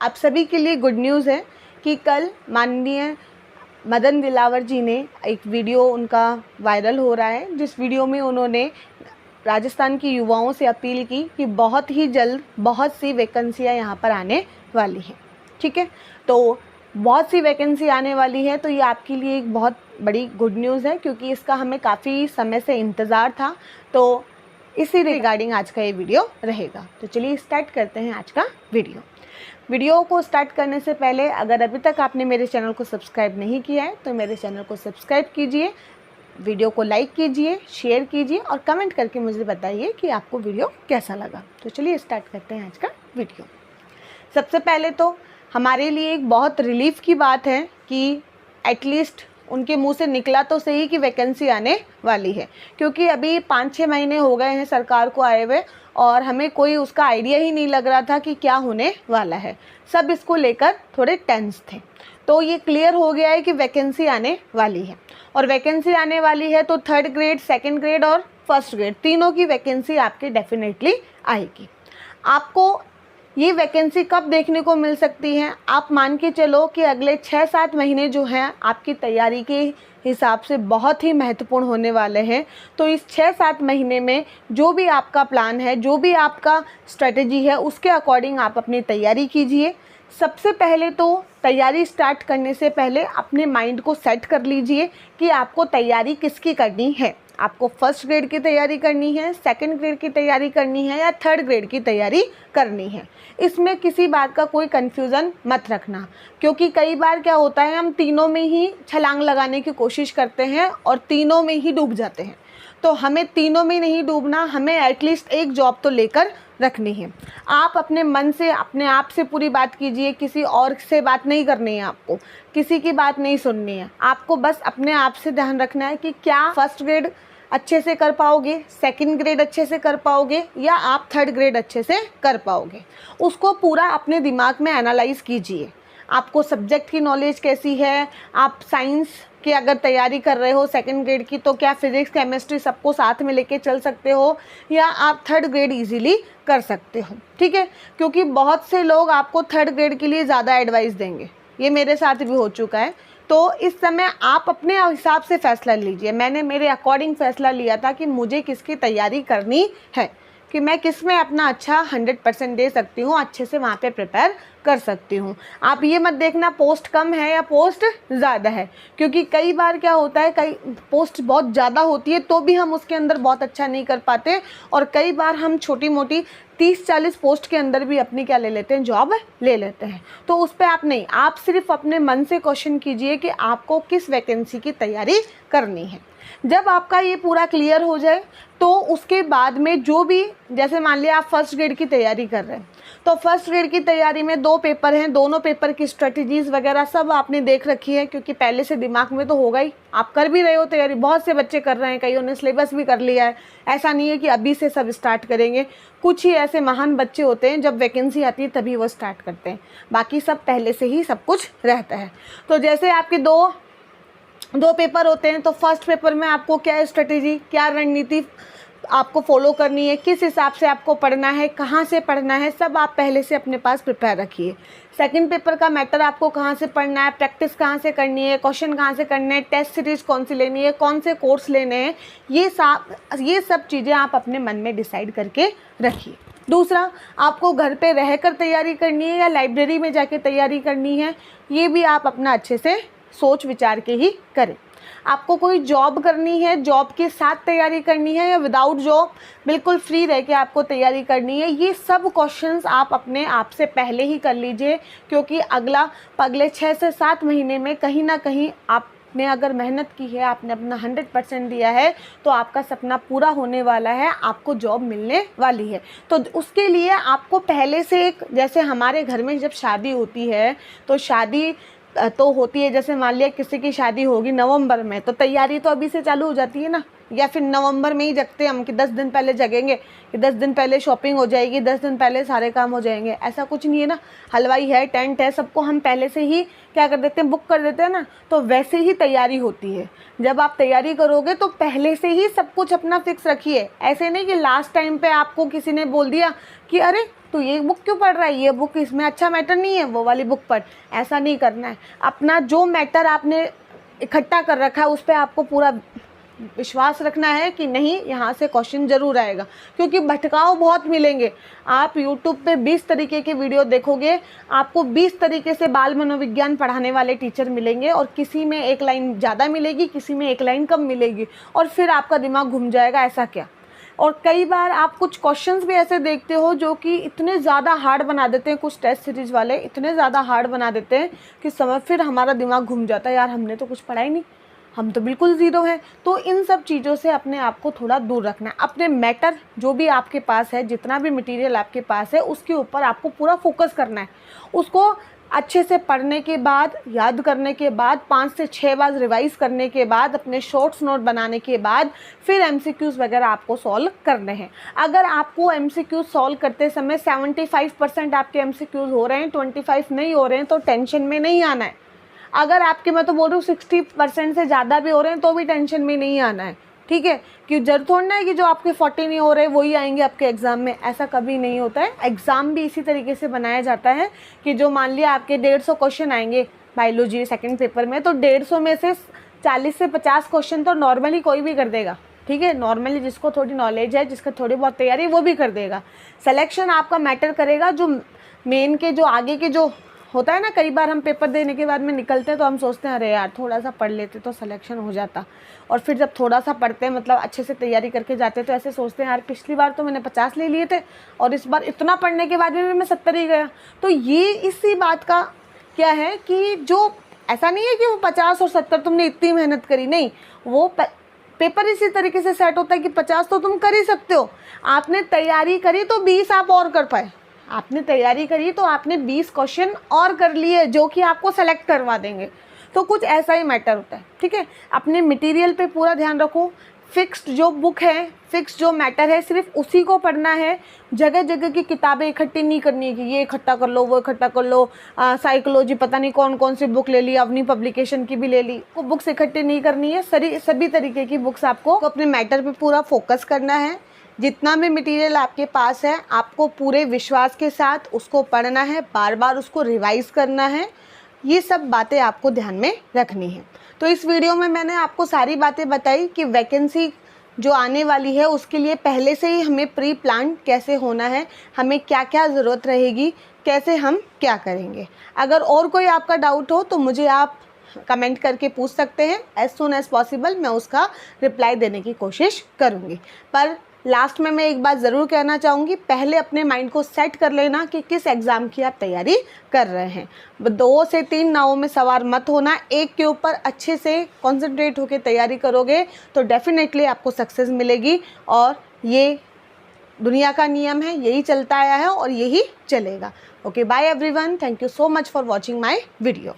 आप सभी के लिए गुड न्यूज़ है कि कल माननीय मदन दिलावर जी ने एक वीडियो उनका वायरल हो रहा है, जिस वीडियो में उन्होंने राजस्थान की युवाओं से अपील की कि बहुत ही जल्द बहुत सी वैकेंसियाँ यहाँ पर आने वाली हैं। ठीक है, तो बहुत सी वैकेंसी आने वाली है, तो ये आपके लिए एक बहुत बड़ी गुड न्यूज़ है, क्योंकि इसका हमें काफ़ी समय से इंतज़ार था। तो इसी रिगार्डिंग आज का ये वीडियो रहेगा। तो चलिए स्टार्ट करते हैं आज का वीडियो को स्टार्ट करने से पहले अगर अभी तक आपने मेरे चैनल को सब्सक्राइब नहीं किया है तो मेरे चैनल को सब्सक्राइब कीजिए, वीडियो को लाइक कीजिए, शेयर कीजिए और कमेंट करके मुझे बताइए कि आपको वीडियो कैसा लगा। तो चलिए स्टार्ट करते हैं आज का वीडियो। सबसे पहले तो हमारे लिए एक बहुत रिलीफ की बात है कि एटलीस्ट उनके मुंह से निकला तो सही कि वैकेंसी आने वाली है, क्योंकि अभी 5-6 महीने हो गए हैं सरकार को आए हुए और हमें कोई उसका आइडिया ही नहीं लग रहा था कि क्या होने वाला है। सब इसको लेकर थोड़े टेंस थे। तो ये क्लियर हो गया है कि वैकेंसी आने वाली है, और वैकेंसी आने वाली है तो 3rd ग्रेड, 2nd ग्रेड और 1st ग्रेड तीनों की वैकेंसी आपकी डेफिनेटली आएगी। आपको ये वैकेंसी कब देखने को मिल सकती है? आप मान के चलो कि अगले 6-7 महीने जो हैं आपकी तैयारी के हिसाब से बहुत ही महत्वपूर्ण होने वाले हैं। तो इस 6-7 महीने में जो भी आपका प्लान है, जो भी आपका स्ट्रेटजी है, उसके अकॉर्डिंग आप अपनी तैयारी कीजिए। सबसे पहले तो तैयारी स्टार्ट करने से पहले अपने माइंड को सेट कर लीजिए कि आपको तैयारी किसकी करनी है। आपको 1st ग्रेड की तैयारी करनी है, 2nd ग्रेड की तैयारी करनी है या 3rd ग्रेड की तैयारी करनी है। इसमें किसी बात का कोई कन्फ्यूज़न मत रखना, क्योंकि कई बार क्या होता है हम तीनों में ही छलांग लगाने की कोशिश करते हैं और तीनों में ही डूब जाते हैं। तो हमें तीनों में नहीं डूबना, हमें एटलीस्ट एक जॉब तो लेकर रखनी है। आप अपने मन से, अपने आप से पूरी बात कीजिए, किसी और से बात नहीं करनी है, आपको किसी की बात नहीं सुननी है। आपको बस अपने आप से ध्यान रखना है कि क्या 1st ग्रेड अच्छे से कर पाओगे, 2nd ग्रेड अच्छे से कर पाओगे या आप 3rd ग्रेड अच्छे से कर पाओगे। उसको पूरा अपने दिमाग में एनालाइज कीजिए। आपको सब्जेक्ट की नॉलेज कैसी है, आप साइंस की अगर तैयारी कर रहे हो 2nd ग्रेड की, तो क्या फिज़िक्स, केमिस्ट्री सबको साथ में लेके चल सकते हो या आप 3rd ग्रेड इजीली कर सकते हो। ठीक है, क्योंकि बहुत से लोग आपको 3rd ग्रेड के लिए ज़्यादा एडवाइस देंगे, ये मेरे साथ भी हो चुका है। तो इस समय आप अपने हिसाब से फ़ैसला लीजिए। मैंने मेरे अकॉर्डिंग फ़ैसला लिया था कि मुझे किसकी तैयारी करनी है, कि मैं किस में अपना अच्छा 100% दे सकती हूँ, अच्छे से वहाँ पे प्रिपेयर कर सकती हूँ। आप ये मत देखना पोस्ट कम है या पोस्ट ज़्यादा है, क्योंकि कई बार क्या होता है, कई पोस्ट बहुत ज़्यादा होती है तो भी हम उसके अंदर बहुत अच्छा नहीं कर पाते, और कई बार हम छोटी मोटी 30-40 पोस्ट के अंदर भी अपनी क्या ले लेते हैं, जॉब ले लेते हैं। तो उस पर आप नहीं, आप सिर्फ अपने मन से क्वेश्चन कीजिए कि आपको किस वैकेंसी की तैयारी करनी है। जब आपका ये पूरा क्लियर हो जाए तो उसके बाद में जो भी, जैसे मान लिया आप 1st ग्रेड की तैयारी कर रहे हैं, तो 1st ग्रेड की तैयारी में 2 पेपर हैं, दोनों पेपर की स्ट्रेटजीज़ वगैरह सब आपने देख रखी है, क्योंकि पहले से दिमाग में तो होगा ही, आप कर भी रहे हो तैयारी। बहुत से बच्चे कर रहे हैं, कईयों ने सिलेबस भी कर लिया है। ऐसा नहीं है कि अभी से सब स्टार्ट करेंगे। कुछ ही ऐसे महान बच्चे होते हैं जब वैकेंसी आती है तभी वो स्टार्ट करते हैं, बाकी सब पहले से ही सब कुछ रहता है। तो जैसे आपके दो पेपर होते हैं, तो 1st पेपर में आपको क्या स्ट्रेटेजी, क्या रणनीति आपको फॉलो करनी है, किस हिसाब से आपको पढ़ना है, कहाँ से पढ़ना है, सब आप पहले से अपने पास प्रिपेयर रखिए। 2nd पेपर का मैटर आपको कहाँ से पढ़ना है, प्रैक्टिस कहाँ से करनी है, क्वेश्चन कहाँ से करने हैं, टेस्ट सीरीज़ कौन सी लेनी है, कौन से कोर्स लेने हैं, ये सब चीज़ें आप अपने मन में डिसाइड करके रखिए। दूसरा, आपको घर पे रहकर तैयारी करनी है या लाइब्रेरी में जाके तैयारी करनी है, ये भी आप अपना अच्छे से सोच विचार के ही करें। आपको कोई जॉब करनी है, जॉब के साथ तैयारी करनी है या विदाउट जॉब बिल्कुल फ्री रह के आपको तैयारी करनी है, ये सब क्वेश्चंस आप अपने आप से पहले ही कर लीजिए, क्योंकि अगले 6 से 7 महीने में कहीं ना कहीं आपने अगर मेहनत की है, आपने अपना 100% दिया है, तो आपका सपना पूरा होने वाला है, आपको जॉब मिलने वाली है। तो उसके लिए आपको पहले से एक, जैसे हमारे घर में जब शादी होती है तो शादी तो होती है, जैसे मान लिया किसी की शादी होगी नवंबर में, तो तैयारी तो अभी से चालू हो जाती है ना, या फिर नवंबर में ही जगते हम कि 10 दिन पहले जगेंगे कि 10 दिन पहले शॉपिंग हो जाएगी, 10 दिन पहले सारे काम हो जाएंगे। ऐसा कुछ नहीं है ना। हलवाई है, टेंट है, सबको हम पहले से ही क्या कर देते हैं, बुक कर देते हैं ना। तो वैसे ही तैयारी होती है। जब आप तैयारी करोगे तो पहले से ही सब कुछ अपना फिक्स रखिए। ऐसे नहीं कि लास्ट टाइम पे आपको किसी ने बोल दिया कि अरे तो ये बुक क्यों पढ़ रहा है, ये बुक इसमें अच्छा मैटर नहीं है, वो वाली बुक पढ़। ऐसा नहीं करना है। अपना जो मैटर आपने इकट्ठा कर रखा है उस पर आपको पूरा विश्वास रखना है कि नहीं यहाँ से क्वेश्चन ज़रूर आएगा, क्योंकि भटकाव बहुत मिलेंगे। आप YouTube पे 20 तरीके के वीडियो देखोगे, आपको 20 तरीके से बाल मनोविज्ञान पढ़ाने वाले टीचर मिलेंगे और किसी में एक लाइन ज़्यादा मिलेगी, किसी में एक लाइन कम मिलेगी और फिर आपका दिमाग घूम जाएगा ऐसा क्या। और कई बार आप कुछ क्वेश्चंस भी ऐसे देखते हो जो कि इतने ज़्यादा हार्ड बना देते हैं, कुछ टेस्ट सीरीज़ वाले इतने ज़्यादा हार्ड बना देते हैं कि फिर हमारा दिमाग घूम जाता है, यार हमने तो कुछ पढ़ा ही नहीं, हम तो बिल्कुल ज़ीरो हैं। तो इन सब चीज़ों से अपने आप को थोड़ा दूर रखना है। अपने मैटर जो भी आपके पास है, जितना भी मटेरियल आपके पास है, उसके ऊपर आपको पूरा फोकस करना है। उसको अच्छे से पढ़ने के बाद, याद करने के बाद, 5 से 6 बार रिवाइज़ करने के बाद, अपने शॉर्ट्स नोट बनाने के बाद फिर MCQs वगैरह आपको सॉल्व करने हैं। अगर आपको MCQs सॉल्व करते समय 75% आपके MCQs हो रहे हैं, 25 नहीं हो रहे हैं, तो टेंशन में नहीं आना है। अगर आपके, मैं तो बोल रही हूँ 60% से ज़्यादा भी हो रहे हैं तो भी टेंशन में नहीं आना है, ठीक है। कि जरूर थोड़ा ना है कि जो आपके 40 नहीं हो रहे वही आएंगे आपके एग्ज़ाम में, ऐसा कभी नहीं होता है। एग्ज़ाम भी इसी तरीके से बनाया जाता है कि जो मान लिया आपके 150 क्वेश्चन आएंगे बायोलॉजी सेकंड पेपर में, तो 150 में से 40 से 50 क्वेश्चन तो नॉर्मली कोई भी कर देगा, ठीक है। नॉर्मली जिसको थोड़ी नॉलेज है, जिसका थोड़ी बहुत तैयारी, वो भी कर देगा। सिलेक्शन आपका मैटर करेगा। जो मेन के जो आगे के जो होता है ना, कई बार हम पेपर देने के बाद में निकलते हैं तो हम सोचते हैं अरे यार थोड़ा सा पढ़ लेते तो सिलेक्शन हो जाता, और फिर जब थोड़ा सा पढ़ते हैं, मतलब अच्छे से तैयारी करके जाते हैं, तो ऐसे सोचते हैं यार पिछली बार तो मैंने 50 ले लिए थे और इस बार इतना पढ़ने के बाद में मैं 70 ही गया। तो ये इसी बात का क्या है कि जो ऐसा नहीं है कि वो 50 और 70 तुमने इतनी मेहनत करी, नहीं, वो पेपर इसी तरीके से सेट होता है कि 50 तो तुम कर ही सकते हो। आपने तैयारी करी तो 20 आप और कर पाए, आपने तैयारी करी तो आपने 20 क्वेश्चन और कर लिए जो कि आपको सेलेक्ट करवा देंगे। तो कुछ ऐसा ही मैटर होता है, ठीक है। अपने मटेरियल पे पूरा ध्यान रखो। फिक्स्ड जो बुक है, फिक्स्ड जो मैटर है, सिर्फ उसी को पढ़ना है। जगह जगह की किताबें इकट्ठी नहीं करनी है कि ये इकट्ठा कर लो, वो इकट्ठा कर लो। साइकोलॉजी पता नहीं कौन कौन सी बुक ले ली, अपनी पब्लिकेशन की भी ले ली, वो बुक्स इकट्ठी नहीं करनी है। सभी तरीके की बुक्स आपको अपने मैटर पे पूरा फोकस करना है। जितना भी मटेरियल आपके पास है, आपको पूरे विश्वास के साथ उसको पढ़ना है, बार बार उसको रिवाइज करना है। ये सब बातें आपको ध्यान में रखनी है। तो इस वीडियो में मैंने आपको सारी बातें बताई कि वैकेंसी जो आने वाली है उसके लिए पहले से ही हमें प्री प्लान कैसे होना है, हमें क्या क्या ज़रूरत रहेगी, कैसे हम क्या करेंगे। अगर और कोई आपका डाउट हो तो मुझे आप कमेंट करके पूछ सकते हैं। एज सून एज़ पॉसिबल मैं उसका रिप्लाई देने की कोशिश करूँगी। पर लास्ट में मैं एक बात ज़रूर कहना चाहूँगी, पहले अपने माइंड को सेट कर लेना कि किस एग्ज़ाम की आप तैयारी कर रहे हैं। 2 से 3 नावों में सवार मत होना। एक के ऊपर अच्छे से कॉन्सेंट्रेट होकर तैयारी करोगे तो डेफिनेटली आपको सक्सेस मिलेगी। और ये दुनिया का नियम है, यही चलता आया है और यही चलेगा। Okay, bye everyone, thank you so much for watching my video.